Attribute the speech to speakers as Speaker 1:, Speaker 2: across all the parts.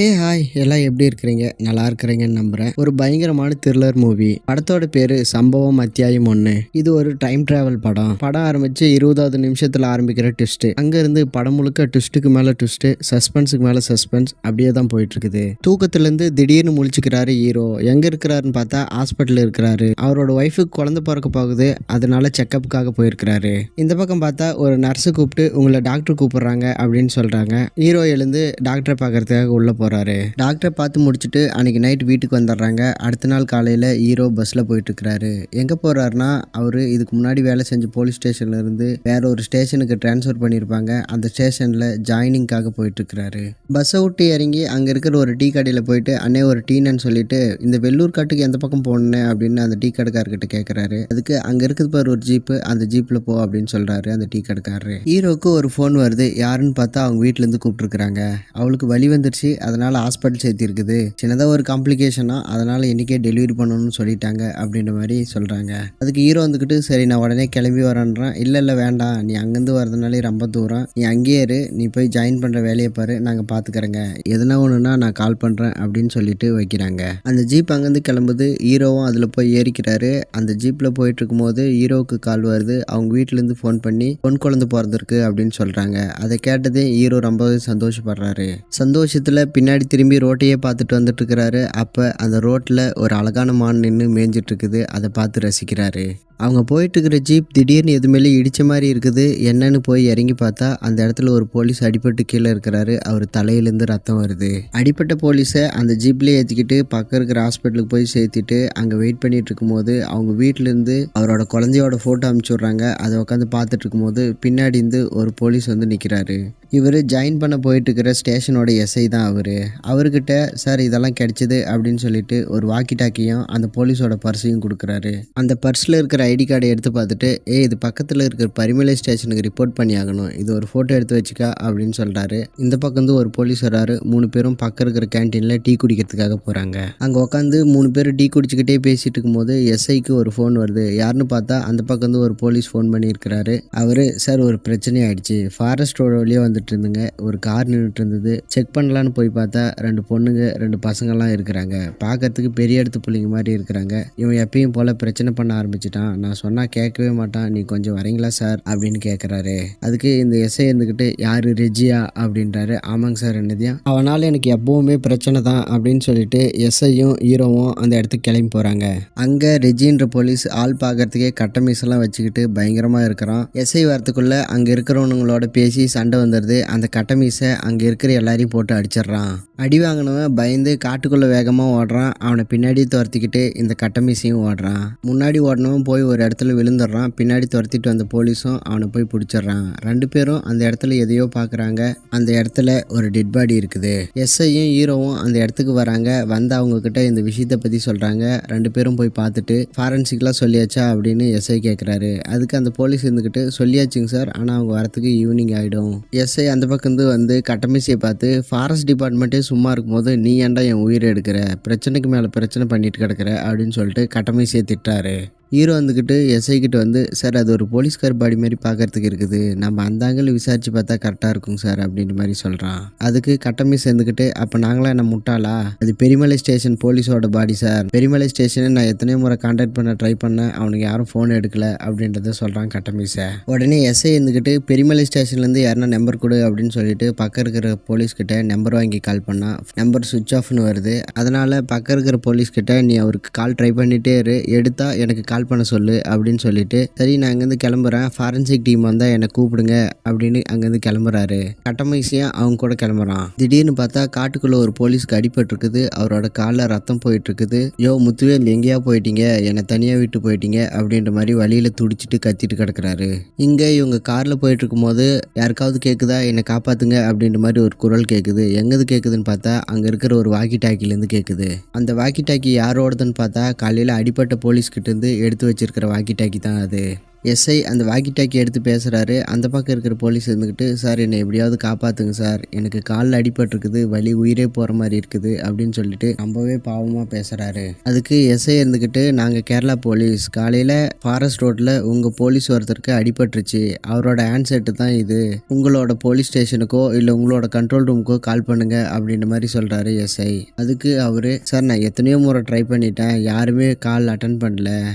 Speaker 1: Hi எல்லாம் எப்படி இருக்கிறீங்க? நல்லா இருக்கிறீங்கன்னு நம்புறேன். ஒரு பயங்கரமான த்ரில்லர் மூவி. படத்தோட பேரு சம்பவம் அத்தியாயம் 1. இது ஒரு டைம் டிராவல் படம். படம் ஆரம்பிச்சு 20வது நிமிஷத்துல ஆரம்பிக்கிற ட்விஸ்ட். அங்க இருந்து படம் முழுக்க ட்விஸ்ட்டுக்கு மேல ட்விஸ்ட், சஸ்பென்ஸுக்கு மேல சஸ்பென்ஸ் அப்படியே தான் போயிட்டு இருக்குது. தூக்கத்துல இருந்து திடீர்னு முழிச்சுக்கிறாரு ஹீரோ. எங்க இருக்கிறாருன்னு பார்த்தா ஹாஸ்பிட்டல் இருக்கிறாரு. அவரோட ஒய்ஃபுக்கு குழந்தை பிறக்க போகுது, அதனால செக்கப்புக்காக போயிருக்கிறாரு. இந்த பக்கம் பார்த்தா ஒரு நர்ஸு கூப்பிட்டு உங்களை டாக்டர் கூப்பிடுறாங்க அப்படின்னு சொல்றாங்க. ஹீரோ எழுந்து டாக்டரை பார்க்கறதுக்காக உள்ள போறாரு. டாக்டரை பார்த்து முடிச்சுட்டு அன்னைக்கு நைட் வீட்டுக்கு வந்துடுறாங்க. அடுத்த நாள் காலையில ஹீரோ பஸ்ல போயிட்டு இருக்கிறாரு. எங்க போறாருன்னா, அவரு இதுக்கு முன்னாடி வேலை செஞ்ச போலீஸ் ஸ்டேஷன்ல இருந்து வேற ஒரு ஸ்டேஷனுக்கு டிரான்ஸ்ஃபர் பண்ணியிருப்பாங்க. அந்த ஸ்டேஷன்ல ஜாயினிங்காக போயிட்டு இருக்கிறாரு. பஸ்ஸை விட்டு இறங்கி அங்க இருக்கிற ஒரு டீ கடையில போயிட்டு அண்ணே ஒரு டீன்னு சொல்லிட்டு இந்த வெள்ளூர் காட்டுக்கு எந்த பக்கம் போகணும் அப்படின்னு அந்த டீ கடைக்காரர்கிட்ட கேட்கறாரு. அதுக்கு அங்க இருக்குது பாரு ஒரு ஜீப்பு, அந்த ஜீப்ல போ அப்படின்னு சொல்றாரு அந்த டீ கடைக்காரரு. ஹீரோக்கு ஒரு ஃபோன் வருது. யாருன்னு பார்த்தா அவங்க வீட்டுல இருந்து கூப்பிட்டு இருக்காங்க. அவளுக்கு வலி வந்துருச்சு, அதனால ஹாஸ்பிட்டல் சேர்த்தி இருக்குது. சின்னதாக ஒரு காம்ப்ளிகேஷனா, அதனால இன்னைக்கே டெலிவரி பண்ணணும்னு சொல்லிட்டாங்க அப்படின்ற மாதிரி சொல்றாங்க. அதுக்கு ஹீரோ வந்துக்கிட்டு சரி நான் உடனே கிளம்பி வரேன்றான். இல்லை வேண்டாம், நீ அங்கேருந்து வரதுனாலே ரொம்ப தூரம், நீ அங்கேயே இரு, நீ போய் ஜாயின் பண்ணுற வேலையை பாரு, நாங்கள் பார்த்துக்கிறோங்க, எதுனா ஒன்றுனா நான் கால் பண்ணுறேன் அப்படின்னு சொல்லிட்டு வைக்கிறாங்க. அந்த ஜீப் அங்கேருந்து கிளம்புது. ஹீரோவும் அதில் போய் ஏறிக்கிறாரு. அந்த ஜீப்பில் போயிட்டு இருக்கும்போது ஹீரோவுக்கு கால் வருது. அவங்க வீட்டிலேருந்து ஃபோன் பண்ணி பொன் குழந்தை பிறந்திருக்கு அப்படின்னு சொல்கிறாங்க. அதை கேட்டதே ஹீரோ ரொம்பவே சந்தோஷப்படுறாரு. சந்தோஷத்தில் பின்னாடி திரும்பி ரோட்டையே பார்த்துட்டு வந்துட்டு இருக்கிறாரு. அப்போ அந்த ரோட்டில் ஒரு அழகான மான் நின்று மேய்ஞ்சிட்டு இருக்குது. அதை பார்த்து ரசிக்கிறாரு. அவங்க போயிட்டு இருக்கிற ஜீப் திடீர்னு எதுமேலே இடித்த மாதிரி இருக்குது. என்னன்னு போய் இறங்கி பார்த்தா அந்த இடத்துல ஒரு போலீஸ் அடிபட்டு கீழே இருக்கிறாரு. அவர் தலையிலேருந்து ரத்தம் வருது. அடிப்பட்ட போலீஸை அந்த ஜீப்லேயே ஏற்றிக்கிட்டு பக்கம் இருக்கிற ஹாஸ்பிட்டலுக்கு போய் சேர்த்துட்டு அங்கே வெயிட் பண்ணிட்டு இருக்கும்போது அவங்க வீட்டிலேருந்து அவரோட குழந்தையோட ஃபோட்டோ அனுப்பிச்சி விட்றாங்க. அதை உட்காந்து பார்த்துட்டு இருக்கும்போது பின்னாடி இருந்து ஒரு போலீஸ் வந்து நிற்கிறாரு. இவர் ஜாயின் பண்ண போயிட்டு இருக்கிற ஸ்டேஷனோட எஸ்ஐ தான் அவர்கிட்ட சார் இதெல்லாம் கிடைச்சிது அப்படின்னு சொல்லிட்டு ஒரு வாக்கி டாக்கியும் அந்த போலீஸோட பர்ஸையும் கொடுக்குறாரு. அந்த பர்ஸில் இருக்கிற ஐடி கார்டை எடுத்து பார்த்துட்டு இது பக்கத்தில் இருக்கிற பரிமலை ஸ்டேஷனுக்கு ரிப்போர்ட் பண்ணி ஆகணும், இது ஒரு ஃபோட்டோ எடுத்து வச்சுக்கா அப்படின்னு சொல்கிறாரு. இந்த பக்கம் ஒரு போலீஸ் வராரு. 3 பேரும் பக்கம் இருக்கிற கேன்டீனில் டீ குடிக்கிறதுக்காக போகிறாங்க. அங்கே உட்காந்து 3 பேர் டீ குடிச்சிக்கிட்டே பேசிட்டு இருக்கும்போது எஸ்ஐக்கு ஒரு ஃபோன் வருது. யாருன்னு பார்த்தா அந்த பக்கம் ஒரு போலீஸ் ஃபோன் பண்ணியிருக்கிறாரு. அவர் சார் ஒரு பிரச்சனை ஆயிடுச்சு, ஃபாரஸ்ட் ரோடு வழியே வந்துட்டு இருந்துங்க, ஒரு கார் நின்றுட்டு இருந்தது, செக் பண்ணலான்னு போய் பார்த்தா 2 பொண்ணுங்க 2 பசங்கள்லாம் இருக்கிறாங்க. பார்க்கறதுக்கு பெரிய இடத்து பிள்ளைங்க மாதிரி இருக்கிறாங்க. இவன் எப்பயும் போல பிரச்சனை பண்ண ஆரம்பிச்சிட்டான், நான் சொன்னா கேட்கவே மாட்டான், நீ கொஞ்சம் வரீங்களா சார் அப்படின்னு கேட்குறாரு. அதுக்கு இந்த எஸ்ஐ இருந்துக்கிட்டு யாரு ரெஜியா அப்படின்றாரு. ஆமாங்க சார், என்னதியா, அவனால் எனக்கு எப்பவுமே பிரச்சனை தான் அப்படின்னு சொல்லிட்டு எஸ்ஐயும் ஹீரோவும் அந்த இடத்துக்கு கிளம்பி போகிறாங்க. அங்கே ரெஜின்ற போலீஸ் ஆள் பார்க்கறதுக்கே கட்டமீசெல்லாம் வச்சுக்கிட்டு பயங்கரமாக இருக்கிறான். எஸ்ஐ வரத்துக்குள்ள அங்கே இருக்கிறவனுங்களோட பேசி சண்டை வந்துடுது. அந்த கட்டமீசை அங்கே இருக்கிற எல்லாரையும் போட்டு அடிச்சிடுறான். அடி வாங்கினவன் பயந்து காட்டுக்குள்ளே வேகமாக ஓடுறான். அவனை பின்னாடி துரத்திக்கிட்டு இந்த கட்டமீசையும் ஓடுறான். முன்னாடி ஓடினவன் போய் ஒரு இடத்துல விழுந்துடுறான். பின்னாடி துரத்திட்டு வந்த போலீஸும் அவனை போய் பிடிச்சிடுறான். 2 பேரும் அந்த இடத்துல எதையோ பார்க்குறாங்க. அந்த இடத்துல ஒரு டெட் பாடி இருக்குது. எஸ்ஐயும் ஹீரோவும் அந்த இடத்துக்கு வராங்க. வந்து அவங்க கிட்ட இந்த விஷயத்தை பற்றி சொல்கிறாங்க. 2 பேரும் போய் பார்த்துட்டு ஃபாரன்சிக்லாம் சொல்லியாச்சா அப்படின்னு எஸ்ஐ கேட்குறாரு. அதுக்கு அந்த போலீஸ் இருந்துக்கிட்டு சொல்லியாச்சுங்க சார், ஆனால் அவங்க வரத்துக்கு ஈவினிங் ஆகிடும். எஸ்ஐ அந்த பக்கம் வந்து கட்டமீசையை பார்த்து ஃபாரஸ்ட் டிபார்ட்மெண்ட்டே சும்மா இருக்கும்போது நீ ஏன்டா என் உயிரை எடுக்கிற, பிரச்சனைக்கு மேலே பிரச்சனை பண்ணிட்டு கிடக்கிற அப்படின்னு சொல்லிட்டு கட்டமீசையை திட்டாரு. ஹீரோ வந்துக்கிட்டு எஸ்ஐ கிட்ட வந்து சார் அது ஒரு போலீஸ்கார் பாடி மாதிரி பார்க்கறதுக்கு இருக்குது, நம்ம அந்த ஆங்கிள் விசாரிச்சு பார்த்தா கரெக்டாக இருக்குங்க சார் அப்படின்ற மாதிரி சொல்கிறான். அதுக்கு கட்டமீசை இருந்துக்கிட்டு அப்போ நாங்களாம் என்ன முட்டாளா, அது பெரிமலை ஸ்டேஷன் போலீஸோட பாடி சார், பெரிமலை ஸ்டேஷனை நான் எத்தனையோ முறை கான்டாக்ட் பண்ண ட்ரை பண்ணேன், அவனுக்கு யாரும் ஃபோன் எடுக்கல அப்படின்றத சொல்கிறான் கட்டமீசை. உடனே எஸ்ஐ இருந்துக்கிட்டு பெரிமலை ஸ்டேஷன்லேருந்து யாருன்னா நம்பர் கொடு அப்படின்னு சொல்லிட்டு பக்கம் இருக்கிற போலீஸ்கிட்ட நம்பர் வாங்கி கால் பண்ணால் நம்பர் சுவிட்ச் ஆஃப்னு வருது. அதனால் பக்கம் இருக்கிற போலீஸ்கிட்ட நீ அவருக்கு கால் ட்ரை பண்ணிகிட்டே இரு, எடுத்தா எனக்கு கால் பண்ண சொல்லு அப்படின்னு சொல்லிட்டு சரி நான் அங்கேருந்து கிளம்புறேன், ஃபாரன்சிக் டீம் வந்தால் என்னை கூப்பிடுங்க அப்படின்னு அங்கேருந்து கிளம்புறாரு. கட்டமீசையா அவங்க கூட கிளம்புறான். திடீர்னு பார்த்தா காட்டுக்குள்ள ஒரு போலீஸ்க்கு அடிபட்டு இருக்குது. அவரோட காலில் ரத்தம் போயிட்டு இருக்குது. யோ முத்துவேல் எங்கேயா போயிட்டீங்க, என்னை தனியாக விட்டு போயிட்டீங்க அப்படின்ற மாதிரி வழியில துடிச்சிட்டு கத்திட்டு கிடக்குறாரு. இங்கே இவங்க காரில் போயிட்டு இருக்கும்போது யாருக்காவது கேட்குதா என்னை காப்பாத்துங்க அப்படின்ற மாதிரி ஒரு குரல் கேட்குது. எங்கது கேட்குதுன்னு பார்த்தா அங்கே இருக்கிற ஒரு வாக்கி டாக்கிலேருந்து கேட்குது. அந்த வாக்கி டாக்கி யாரோடதுன்னு பார்த்தா காலையில் அடிப்பட்ட போலீஸ்கிட்ட இருந்து எடுத்து வச்சிருக்கிற வாக்கி டாக்கி தான் அது. எஸ்ஐ அந்த வாக்கி டாக்கி எடுத்து பேசுகிறாரு. அந்த பக்கம் இருக்கிற போலீஸ் இருந்துக்கிட்டு, சார் என்னை எப்படியாவது காப்பாற்றுங்க சார், எனக்கு காலில் அடிபட்டிருக்குது, வலி உயிரே போகிற மாதிரி இருக்குது அப்படின்னு சொல்லிட்டு ரொம்பவே பாவமாக பேசுகிறாரு. அதுக்கு எஸ்ஐ இருந்துக்கிட்டு, நாங்கள் கேரளா போலீஸ், காலையில் ஃபாரஸ்ட் ரோட்டில் உங்கள் போலீஸ் ஒருத்தருக்கு அடிபட்டுருச்சு, அவரோட ஹேண்ட்செட்டு தான் இது, உங்களோட போலீஸ் ஸ்டேஷனுக்கோ இல்லை உங்களோட கண்ட்ரோல் ரூமுக்கோ கால் பண்ணுங்க அப்படின்ற மாதிரி சொல்கிறாரு எஸ்ஐ. அதுக்கு அவர், சார் நான் எத்தனையோ முறை ட்ரை பண்ணிட்டேன், யாருமே கால் அட்டன் பண்ணல,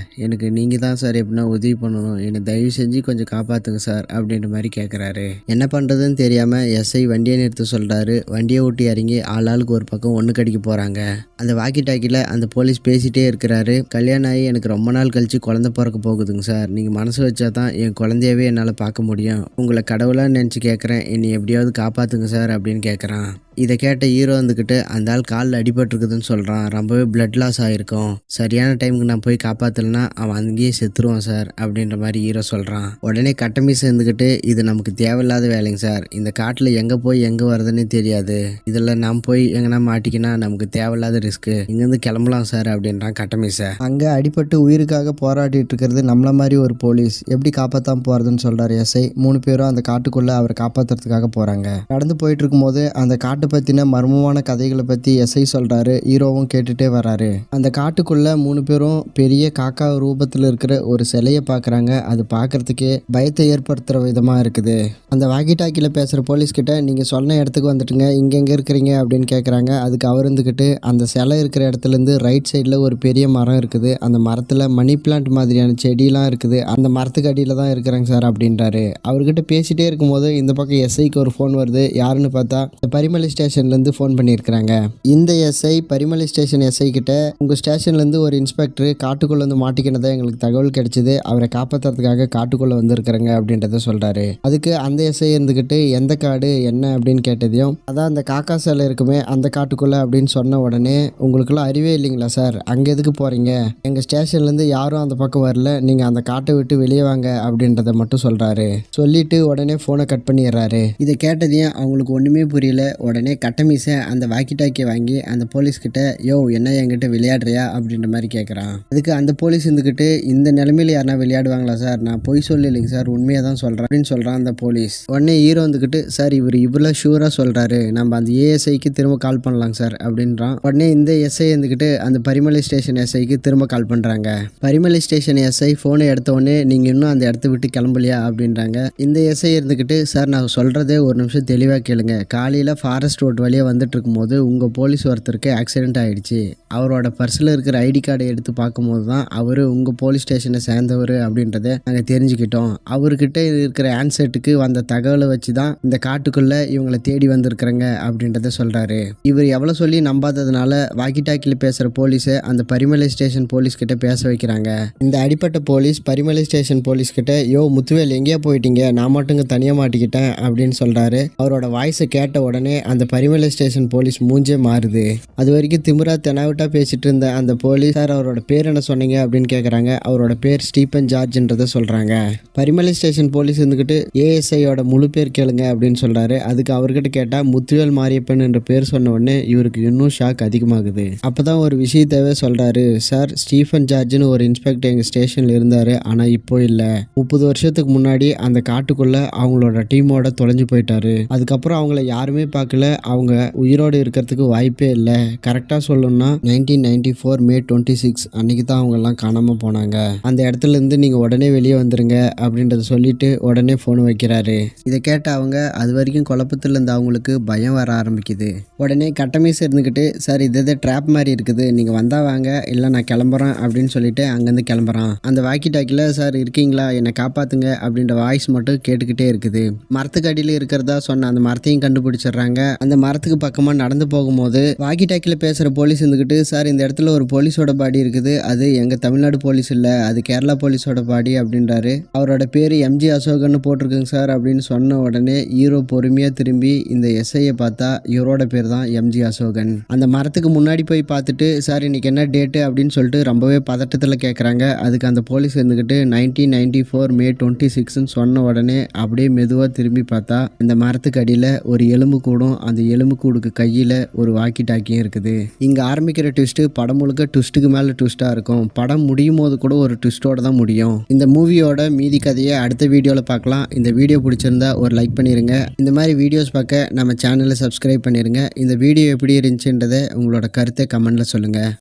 Speaker 1: எனக்கு நீங்கள் தான் சார் எப்படின்னா உதவி பண்ணணும், என்னை தயவு செஞ்சு கொஞ்சம் காப்பாற்றுங்க சார் அப்படின்ற மாதிரி கேட்குறாரு. என்ன பண்ணுறதுன்னு தெரியாமல் எஸ்ஐ வண்டியை நிறுத்த சொல்கிறாரு. வண்டியை ஓட்டி இறங்கி ஆளாளுக்கு ஒரு பக்கம் ஒன்று கடிக்க போகிறாங்க. அந்த வாக்கி டாக்கியில் அந்த போலீஸ் பேசிகிட்டே இருக்கிறாரு. கல்யாணம் ஆகி எனக்கு ரொம்ப நாள் கழித்து குழந்தை பிறக்க போகுதுங்க சார், நீங்கள் மனசு வச்சா தான் என் குழந்தையவே என்னால் பார்க்க முடியும், உங்களை கடவுளாக நினச்சி கேட்குறேன், என்னை எப்படியாவது காப்பாற்றுங்க சார் அப்படின்னு கேட்குறான். இதை கேட்ட ஹீரோ வந்துக்கிட்டு, அந்த ஆள் காலில் அடிபட்டுருக்குதுன்னு சொல்கிறான், ரொம்பவே பிளட் லாஸ் ஆகிருக்கும், சரியான டைமுக்கு நான் போய் காப்பாற்றலைன்னா அவன் அங்கேயே செத்துருவான் சார் அப்படின்ற மாதிரி ஹீரோ சொல்கிறான். உடனே கட்டமீஸ் இருந்துக்கிட்டு, இது நமக்கு தேவையில்லாத வேலைங்க சார், இந்த காட்டில் எங்கே போய் எங்கே வருதுன்னு தெரியாது, இதில் நாம் போய் எங்கன்னா மாட்டிக்கினா நமக்கு தேவையில்லாத ரிஸ்க்கு, இங்கேருந்து கிளம்பலாம் சார் அப்படின்றான் கட்டமீஸை. அங்கே அடிபட்டு உயிருக்காக போராடிட்டு இருக்கிறது நம்மள மாதிரி ஒரு போலீஸ், எப்படி காப்பாற்றாம போகிறதுன்னு சொல்கிறார் எஸ்ஐ. 3 பேரும் அந்த காட்டுக்குள்ளே அவரை காப்பாற்றுறதுக்காக போகிறாங்க. நடந்து போயிட்டு இருக்கும்போது அந்த காட்டு பற்றின மர்மமான கதைகளை பற்றி எஸ்ஐ சொல்கிறாரு. ஹீரோவும் கேட்டுகிட்டே வராரு. அந்த காட்டுக்குள்ளே 3 பேரும் பெரிய காக்கா ரூபத்தில் இருக்கிற ஒரு சிலையை பார்க்குறாங்க. அது பார்க்குறதுக்கே பயத்தை ஏற்படுத்துகிற விதமாக இருக்குது. அந்த வாக்கி டாக்கியில் பேசுகிற போலீஸ்கிட்ட, நீங்கள் சொன்ன இடத்துக்கு வந்துட்டுங்க, இங்கே இருக்கிறீங்க அப்படின்னு கேட்குறாங்க. அதுக்கு அவர் இருந்துக்கிட்டு, அந்த சிலை இருக்கிற இடத்துலேருந்து ரைட் சைடில் ஒரு பெரிய மரம் இருக்குது, அந்த மரத்தில் மணி பிளான்ட் மாதிரியான செடியெலாம் இருக்குது, அந்த மரத்துக்கு அடியில் தான் இருக்கிறாங்க சார் அப்படின்றாரு. அவர்கிட்ட பேசிகிட்டே இருக்கும்போது இந்த பக்கம் எஸ்ஐக்கு ஒரு ஃபோன் வருது. யாருன்னு பார்த்தா பரிமலை ஸ்டேஷன்லேருந்து ஃபோன் பண்ணியிருக்கிறாங்க. இந்த எஸ்ஐ பரிமலை ஸ்டேஷன் எஸ்ஐ கிட்ட, உங்கள் ஸ்டேஷன்லேருந்து ஒரு இன்ஸ்பெக்டர் காட்டுக்குள்ளே வந்து மாட்டிக்கினதாக எங்களுக்கு தகவல் கிடைச்சிது, அவரை காப்பாற்றுறதுக்காக காட்டுக்குள்ளே வந்துருக்குறேங்க அப்படின்றத சொல்கிறாரு. அதுக்கு அந்த எஸ்ஐ இருந்துக்கிட்டு, எந்த காடு என்ன அப்படின்னு கேட்டதையும், அதான் அந்த காக்கா சிலை இருக்குமே அந்த காட்டுக்குள்ளே அப்படின்னு சொன்ன உடனே, உங்களுக்குலாம் அறிவே இல்லைங்களா சார், அங்கே எதுக்கு போகிறீங்க, எங்கள் ஸ்டேஷன்லேருந்து யாரும் அந்த பக்கம் வரல, நீங்கள் அந்த காட்டை விட்டு வெளியே வாங்க அப்படின்றத மட்டும் சொல்கிறாரு. சொல்லிட்டு உடனே ஃபோனை கட் பண்ணிடுறாரு. இதை கேட்டதையும் அவங்களுக்கு ஒன்றுமே புரியல. உடனே கட்டமீசை அந்த வாக்கி டாக்கியை வாங்கி அந்த போலீஸ்கிட்ட, யோ என்ன என்கிட்ட விளையாடுறியா அப்படின்ற மாதிரி கேட்குறான். அதுக்கு அந்த போலீஸ் இருந்துக்கிட்டு, இந்த நிலைமையில யாருனா விளையாடுவாங்களா சார், நான் பொய் சொல்லலைங்க சார், உண்மையாக தான் சொல்கிறேன் அப்படின்னு சொல்கிறான் அந்த போலீஸ். உடனே ஹீரோ வந்துக்கிட்டு, சார் இவர் இவ்வளோ ஷூராக சொல்கிறாரு, நம்ம அந்த ஏஎஸ்ஐக்கு திரும்ப கால் பண்ணலாங்க சார் அப்படின்றான். உடனே இந்த எஸ்ஐ இருந்துக்கிட்டு அந்த பரிமலை ஸ்டேஷன் எஸ்ஐக்கு திரும்ப கால் பண்ணுறாங்க. பரிமலை ஸ்டேஷன் எஸ்ஐ ஃபோனை எடுத்த உடனே, நீங்கள் இன்னும் அந்த இடத்த விட்டு கிளம்பலையா அப்படின்றாங்க. இந்த எஸ்ஐ இருந்துக்கிட்டு, சார் நான் சொல்கிறதே ஒரு நிமிஷம் தெளிவாக கேளுங்க, காலையில் ஃபாரஸ்ட் ரோட் வழியாக வந்துட்டு இருக்கும்போது உங்கள் போலீஸ் ஒருத்தருக்கு ஆக்சிடென்ட் ஆகிடுச்சு, அவரோட பர்ஸில் இருக்கிற ஐடி கார்டை எடுத்து பார்க்கும்போது தான் அவர் உங்கள் போலீஸ் ஸ்டேஷனை சேர்ந்தவர் அப்படின்றத நாங்கள் தெரிஞ்சுக்கிட்டோம், அவர்கிட்ட இருக்கிற ஹேண்ட்செட்டுக்கு வந்த தகவலை வச்சு தான் இந்த காட்டுக்குள்ளே இவங்களை தேடி வந்திருக்கிறேங்க அப்படின்றத சொல்கிறாரு. இவர் எவ்வளோ சொல்லி நம்பாததுனால வாக்கி டாக்கியில் பேசுகிற போலீஸை அந்த பரிமலை ஸ்டேஷன் போலீஸ்கிட்ட பேச வைக்கிறாங்க. இந்த அடிப்பட்ட போலீஸ் பரிமலை ஸ்டேஷன் போலீஸ்கிட்ட, யோ முத்துவேல் எங்கேயா போயிட்டீங்க, நான் மட்டுங்க தனியாக மாட்டிக்கிட்டேன் அப்படின்னு சொல்கிறாரு. அவரோட வாய்ஸை கேட்ட உடனே அந்த பரிமலை ஸ்டேஷன் போலீஸ் மூஞ்சே மாறுது. அது வரைக்கும் திமிரா தெனாவிட்டா பேசிட்டு இருந்த அந்த போலீஸ், சார் அவரோட பேர் என்ன சொன்னீங்க அப்படின்னு கேட்குறாங்க. அவரோட பேர் ஸ்டீபன் ஜார்ஜ்ன்றதை சொல்கிறாங்க. பரிமலை ஸ்டேஷன் போலீஸ் இருந்துக்கிட்டு, ஏஎஸ்ஐயோட முழு பேர் கேளுங்க அப்படின்னு சொல்கிறாரு. அதுக்கு அவர்கிட்ட கேட்டால் முத்துவேல் மாரியப்பன் என்ற பேர் சொன்ன உடனே இவருக்கு இன்னும் ஷாக் அதிகமாகுது. அப்போ தான் ஒரு விஷயத்தவே சொல்கிறாரு. சார் ஸ்டீஃபன் ஜார்ஜ்னு ஒரு இன்ஸ்பெக்டர் எங்கள் ஸ்டேஷனில் இருந்தார், ஆனால் இப்போ இல்லை, 30 வருஷத்துக்கு முன்னாடி அந்த காட்டுக்குள்ளே அவங்களோட டீமோட தொலைஞ்சு போயிட்டாரு, அதுக்கப்புறம் அவங்கள யாருமே பார்க்கல, அவங்க உயிரோடு இருக்கிறதுக்கு வாய்ப்பே இல்லை, கரெக்டாக சொல்லணும்னா 1994 மே 26 அன்னைக்கு தான் அவங்கெல்லாம் காணாமல் போனாங்க, அந்த இடத்துல இருந்து நீங்கள் உடனே வெளியே வந்துருங்க அப்படின்றத சொல்லிட்டு உடனே ஃபோன் வைக்கிறாரு. இதை கேட்ட அவங்க அது வரைக்கும் குழப்பத்தில் இருந்த அவங்களுக்கு பயம் வர ஆரம்பிக்குது. உடனே கட்டமீஸ் இருந்துக்கிட்டு, சார் இது ட்ராப் மாதிரி இருக்குது, நீங்கள் வந்தால் வாங்க, இல்லை நான் கிளம்புறேன் அப்படின்னு சொல்லிட்டு அங்கேருந்து கிளம்புறான். அந்த வாக்கி டாக்கியில், சார் இருக்கீங்களா, என்னை காப்பாற்றுங்க அப்படின்ற வாய்ஸ் மட்டும் கேட்டுக்கிட்டே இருக்குது. மரத்துக்கு அடியில் இருக்கிறதா சொன்ன அந்த மரத்தையும் கண்டுபிடிச்சிடுறாங்க. அந்த மரத்துக்கு பக்கமாக நடந்து போகும்போது வாக்கி டாக்கியில் பேசுகிற போலீஸ் இருந்துக்கிட்டு, சார் இந்த இடத்துல ஒரு போலீஸோட பாடி இருக்குது, அது எங்கள் தமிழ்நாடு போலீஸ் இல்லை, அது கேரளா போலீஸோட பாடி அப்படின்றாரு. அவரோட பேர் எம்ஜி அசோகன்னு போட்டிருக்குங்க சார் அப்படின்னு சொன்ன உடனே ஹீரோ பொறுமையாக திரும்பி இந்த எஸ்ஐயை பார்த்தா இவரோட பேர் தான் எம்ஜி அசோகன். அந்த மரத்துக்கு முன்னாடி போய் பார்த்துட்டு, சார் இன்னைக்கு என்ன டேட்டு அப்படின்னு சொல்லிட்டு ரொம்பவே பதட்டத்தில் கேட்குறாங்க. அதுக்கு அந்த போலீஸ் இருந்துக்கிட்டு 1994 மே 26ன்னு சொன்ன உடனே அப்படியே மெதுவாக திரும்பி பார்த்தா இந்த மரத்துக்கு அடியில் ஒரு எலும்பு கூடும், அந்த எலும்பு கூடுக்கு கையில் ஒரு வாக்கி டாக்கியும் இருக்குது. இங்கே ஆரம்பிக்கிற ட்விஸ்ட்டு படம் முழுக்க ட்விஸ்ட்டுக்கு மேலே ட்விஸ்ட்டாக இருக்கும். படம் முடியும் போது கூட ஒரு ட்விஸ்ட்டோட தான் முடியும். இந்த இந்த மூவியோட மீதி கதையை அடுத்த வீடியோவில் பார்க்கலாம். இந்த வீடியோ பிடிச்சிருந்தா ஒரு லைக் பண்ணிடுங்க. இந்த மாதிரி வீடியோஸ் பார்க்க நம்ம சேனலை சப்ஸ்கிரைப் பண்ணிடுங்க. இந்த வீடியோ எப்படி இருந்துச்சுன்றதை உங்களோட கருத்தை கமெண்ட்டில் சொல்லுங்கள்.